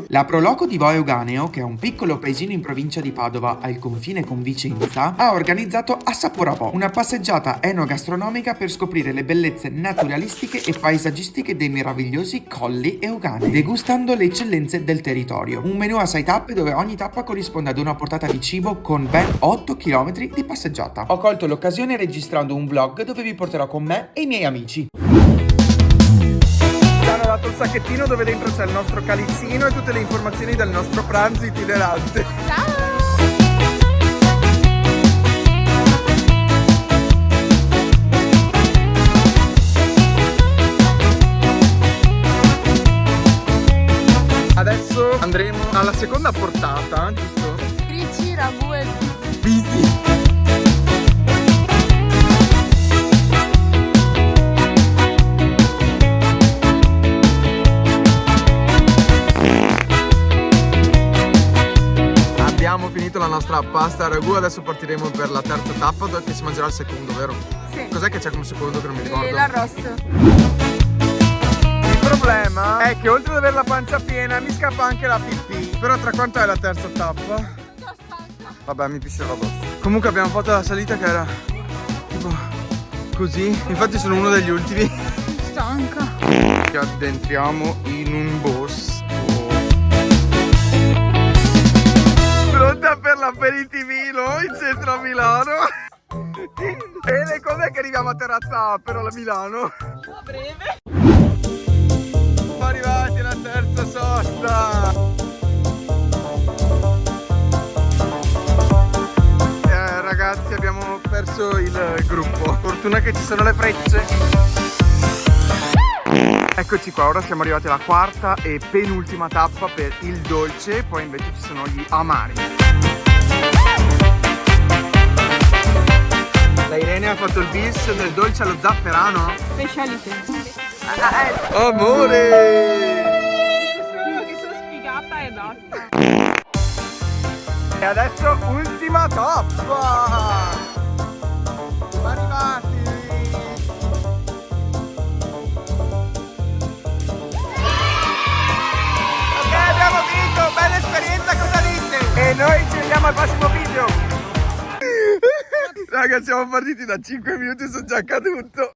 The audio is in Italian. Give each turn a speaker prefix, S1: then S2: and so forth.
S1: La Proloco di Vo Euganeo, che è un piccolo paesino in provincia di Padova al confine con Vicenza, ha organizzato Assapora Vo, una passeggiata enogastronomica per scoprire le bellezze naturalistiche e paesaggistiche dei meravigliosi colli euganei, degustando le eccellenze del territorio. Un menù a 6 tappe dove ogni tappa corrisponde ad una portata di cibo con ben 8 km di passeggiata. Ho colto l'occasione registrando un vlog dove vi porterò con me e i miei amici.
S2: Ci hanno dato il sacchettino dove dentro c'è il nostro calizzino e tutte le informazioni del nostro pranzo itinerante.
S3: Ciao!
S2: Adesso andremo alla seconda portata, giusto?
S3: Frici, ragù e
S2: Bisi. Abbiamo finito la nostra pasta al ragù, adesso partiremo per la terza tappa dove si mangerà il secondo, vero?
S3: Sì.
S2: Cos'è che c'è come secondo che non mi ricordo?
S3: l'arrosto.
S2: Il problema è che oltre ad avere la pancia piena mi scappa anche la pipì. Però tra quanto è la terza tappa?
S3: Sono stanca.
S2: Vabbè, mi piscerò addosso. Comunque abbiamo fatto la salita che era tipo così. Infatti sono uno degli ultimi.
S3: Stanca.
S2: Ci addentriamo in un bosco. Pronta per l'aperitivino in centro a Milano. Bene, com'è che arriviamo a Terrazza però la Milano?
S3: A breve.
S2: Siamo arrivati alla terza sosta. Ragazzi, abbiamo perso il gruppo. Fortuna che ci sono le frecce. Eccoci qua, ora siamo arrivati alla quarta e penultima tappa per il dolce. Poi invece ci sono gli amari. La Irene ha fatto il bis del dolce allo zafferano.
S3: Specialità.
S2: Amore!
S3: Che sono sfigata e basta.
S2: E adesso ultima tappa! Siamo arrivati! Ok, abbiamo vinto! Bella esperienza, cosa dite? E noi ci vediamo al prossimo video! Raga, siamo partiti da 5 minuti e sono già caduto!